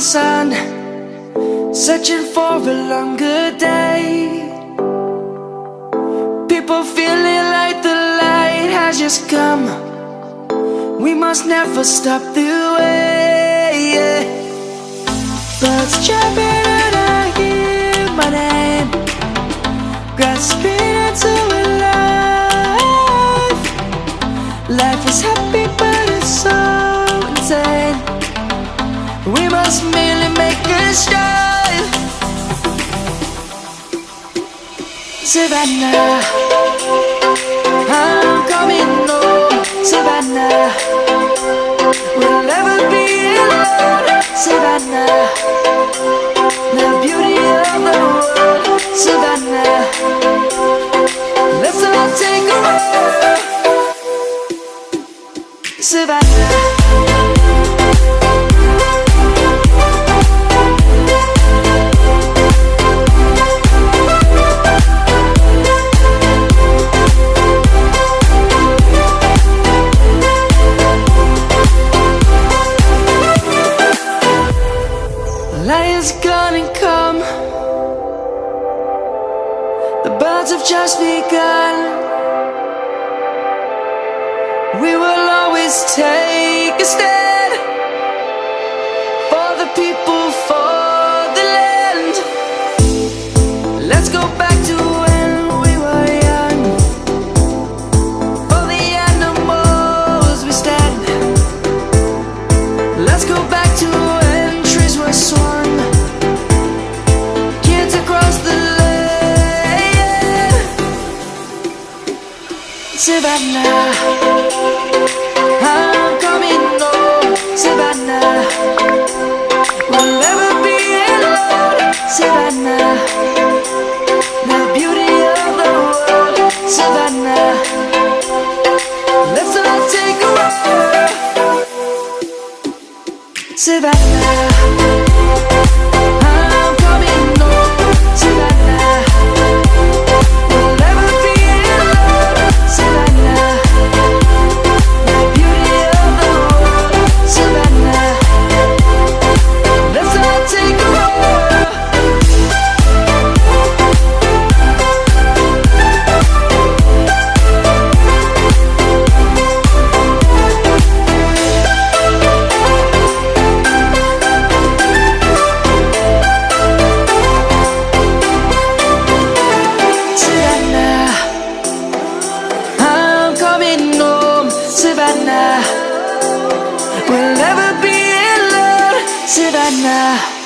sun, searching for a longer day. People feeling like the light has just come. We must never stop the way. Birds chirping and I hear my name, grasping into a life. Life is happy but it's so insane. We must merely make a start. Savannah, I'm coming home. Savannah, we'll never be alone. Savannah, the beauty of the world. Savannah, let's all take a walk. Savannah. Light is gonna come. The birds have just begun. We will always take a stand for the people, for the land. Let's go back to when we were young. For the animals we stand. Let's go back to when trees were swung. Savannah, I'm coming home. Savannah, we'll never be alone. Savannah, the beauty of the world. Savannah, let's all take a walk. Savannah, I'm coming home. Savannah, we'll never be alone. Savannah, the beauty of the world. Savannah, let's all take a walk. Savannah, I'm coming home. Savannah, we'll never be alone. Savannah.